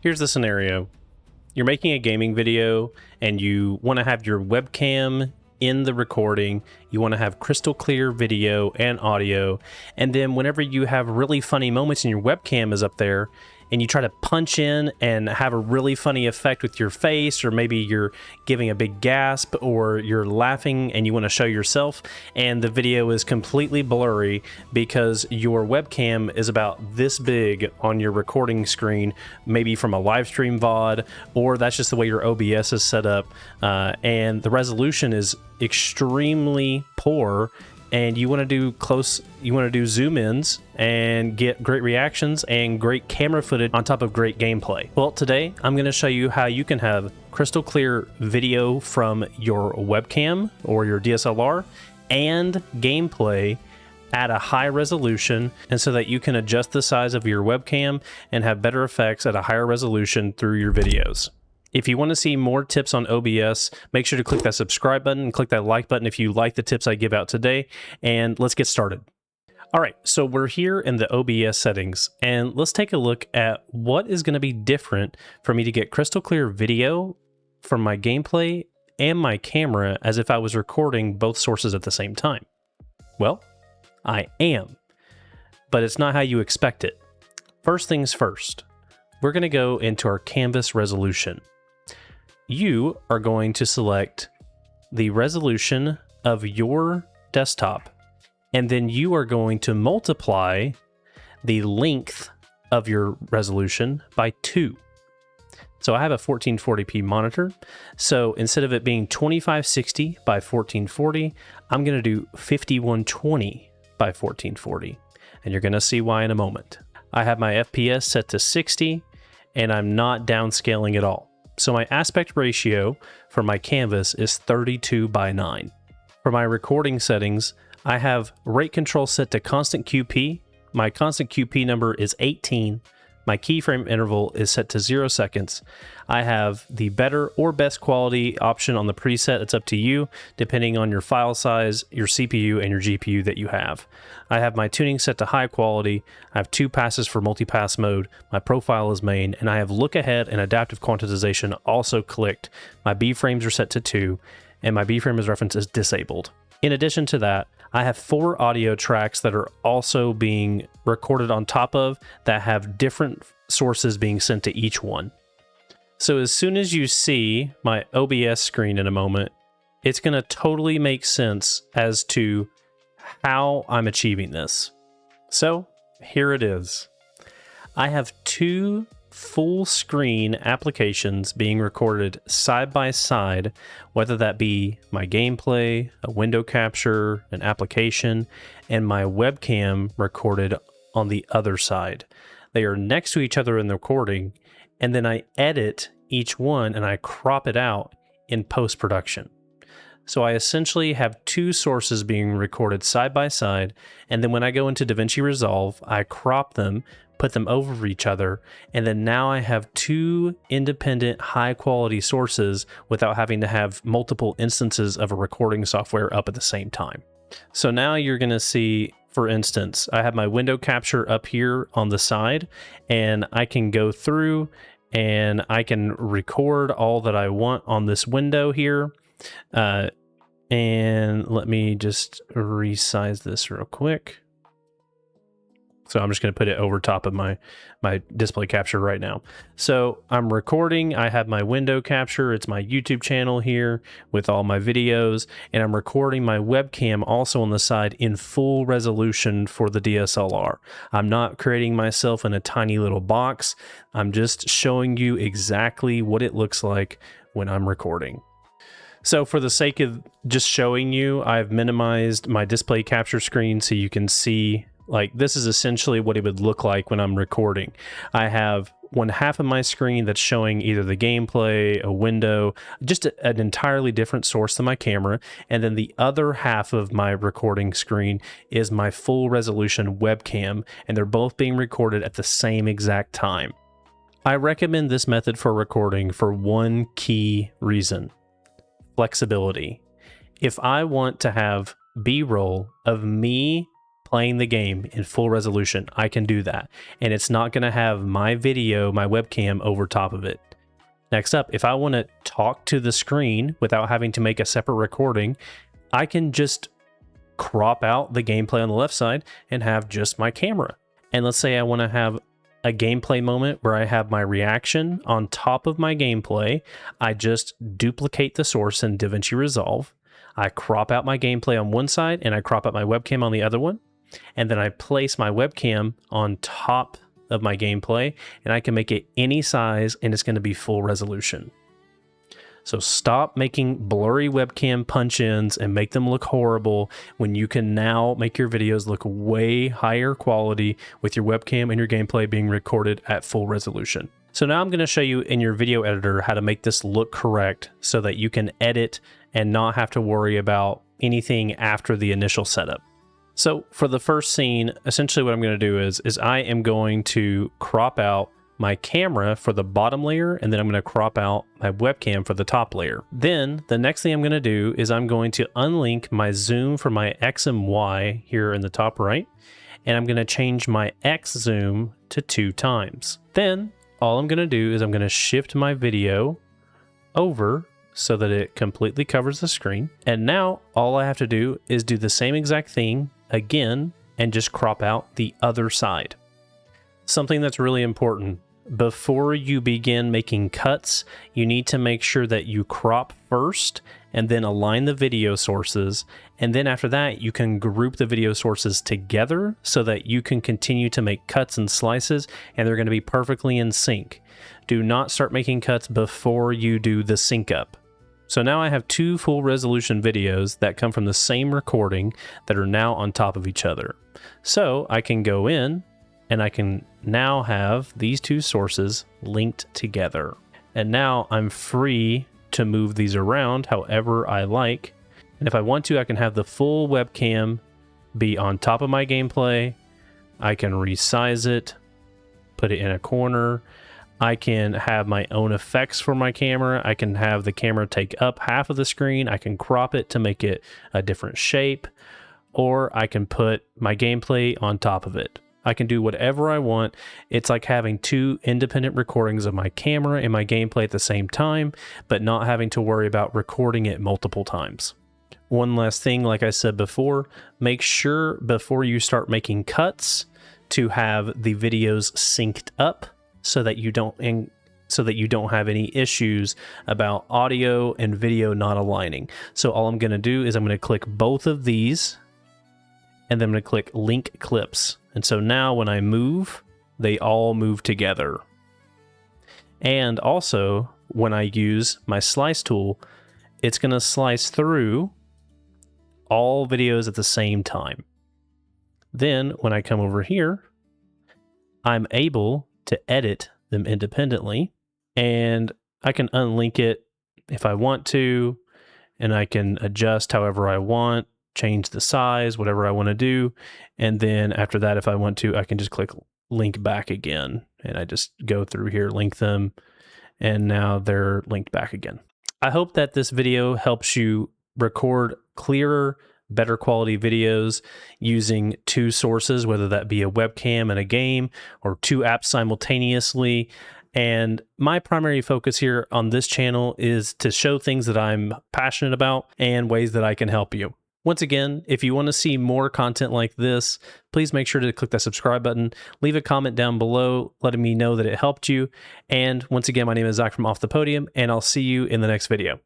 Here's the scenario. You're making a gaming video and you want to have your webcam in the recording. You want to have crystal clear video and audio. And then whenever you have really funny moments and your webcam is up there and you try to punch in and have a really funny effect with your face, or maybe you're giving a big gasp or you're laughing and you want to show yourself, and the video is completely blurry because your webcam is about this big on your recording screen, maybe from a live stream VOD, or that's just the way your OBS is set up, and the resolution is extremely poor, and you want to do zoom ins and get great reactions and great camera footage on top of great gameplay. Well, today I'm going to show you how you can have crystal clear video from your webcam or your DSLR and gameplay at a high resolution, and so that you can adjust the size of your webcam and have better effects at a higher resolution through your videos. If you want to see more tips on OBS, make sure to click that subscribe button and click that like button if you like the tips I give out today, and let's get started. All right, so we're here in the OBS settings, and let's take a look at what is going to be different for me to get crystal clear video from my gameplay and my camera as if I was recording both sources at the same time. Well, I am, but it's not how you expect it. First things first, we're going to go into our canvas resolution. You are going to select the resolution of your desktop, and then you are going to multiply the length of your resolution by 2. So I have a 1440p monitor, so instead of it being 2560 by 1440, I'm going to do 5120 by 1440, and you're going to see why in a moment. I have my FPS set to 60, and I'm not downscaling at all. So my aspect ratio for my canvas is 32:9. For my recording settings, I have rate control set to constant QP. My constant QP number is 18. My keyframe interval is set to 0 seconds. I have the better or best quality option on the preset. It's up to you, depending on your file size, your CPU, and your GPU that you have. I have my tuning set to high quality. I have 2 passes for multipass mode. My profile is main, and I have look ahead and adaptive quantization also clicked. My B frames are set to 2, and my B frame as reference is disabled. In addition to that, I have 4 audio tracks that are also being recorded on top of that have different sources being sent to each one. So as soon as you see my OBS screen in a moment, it's going to totally make sense as to how I'm achieving this. So here it is. I have 2 full screen applications being recorded side by side, whether that be my gameplay, a window capture, an application, and my webcam recorded on the other side. They are next to each other in the recording, and then I edit each one and I crop it out in post-production. So I essentially have 2 sources being recorded side by side, and then when I go into Davinci Resolve, I crop them, put them over each other, and then now I have 2 independent high quality sources without having to have multiple instances of a recording software up at the same time. So now you're going to see, for instance, I have my window capture up here on the side, and I can go through and I can record all that I want on this window here. And let me just resize this real quick. So I'm just going to put it over top of my display capture right now. So I'm recording. I have my window capture. It's my YouTube channel here with all my videos. And I'm recording my webcam also on the side in full resolution for the DSLR. I'm not creating myself in a tiny little box. I'm just showing you exactly what it looks like when I'm recording. So for the sake of just showing you, I've minimized my display capture screen so you can see. Like, this is essentially what it would look like when I'm recording. I have 1/2 of my screen that's showing either the gameplay, a window, just an entirely different source than my camera. And then the other half of my recording screen is my full resolution webcam, and they're both being recorded at the same exact time. I recommend this method for recording for one key reason: flexibility. If I want to have B-roll of me playing the game in full resolution, I can do that. And it's not going to have my video, my webcam over top of it. Next up, if I want to talk to the screen without having to make a separate recording, I can just crop out the gameplay on the left side and have just my camera. And let's say I want to have a gameplay moment where I have my reaction on top of my gameplay. I just duplicate the source in Davinci Resolve. I crop out my gameplay on one side and I crop out my webcam on the other one. And then I place my webcam on top of my gameplay, and I can make it any size and it's going to be full resolution. So stop making blurry webcam punch-ins and make them look horrible when you can now make your videos look way higher quality with your webcam and your gameplay being recorded at full resolution. So now I'm going to show you in your video editor how to make this look correct so that you can edit and not have to worry about anything after the initial setup. So for the first scene, essentially what I'm going to do is I am going to crop out my camera for the bottom layer, and then I'm going to crop out my webcam for the top layer. Then the next thing I'm going to do is I'm going to unlink my zoom for my X and Y here in the top right, and I'm going to change my X zoom to 2 times. Then all I'm going to do is I'm going to shift my video over so that it completely covers the screen. And now all I have to do is do the same exact thing again and just crop out the other side. Something that's really important, before you begin making cuts, you need to make sure that you crop first and then align the video sources. And then after that, you can group the video sources together so that you can continue to make cuts and slices, and they're going to be perfectly in sync. Do not start making cuts before you do the sync up. So now I have 2 full resolution videos that come from the same recording that are now on top of each other. So I can go in and I can now have these 2 sources linked together. And now I'm free to move these around however I like. And if I want to, I can have the full webcam be on top of my gameplay. I can resize it, put it in a corner. I can have my own effects for my camera. I can have the camera take up half of the screen. I can crop it to make it a different shape, or I can put my gameplay on top of it. I can do whatever I want. It's like having 2 independent recordings of my camera and my gameplay at the same time, but not having to worry about recording it multiple times. One last thing, like I said before, make sure before you start making cuts to have the videos synced up, so that you don't have any issues about audio and video not aligning. So all I'm going to do is I'm going to click both of these, and then I'm going to click link clips. And so now when I move, they all move together. And also when I use my slice tool, it's going to slice through all videos at the same time. Then when I come over here, I'm able to edit them independently, and I can unlink it if I want to, and I can adjust however I want, change the size, whatever I want to do. And then after that, if I want to, I can just click link back again, and I just go through here, link them, and now they're linked back again. I hope that this video helps you record clearer, better quality videos using 2 sources, whether that be a webcam and a game or 2 apps simultaneously. And my primary focus here on this channel is to show things that I'm passionate about and ways that I can help you. Once again, if you want to see more content like this, please make sure to click that subscribe button, leave a comment down below letting me know that it helped you. And once again, my name is Zach from Off the Podium, and I'll see you in the next video.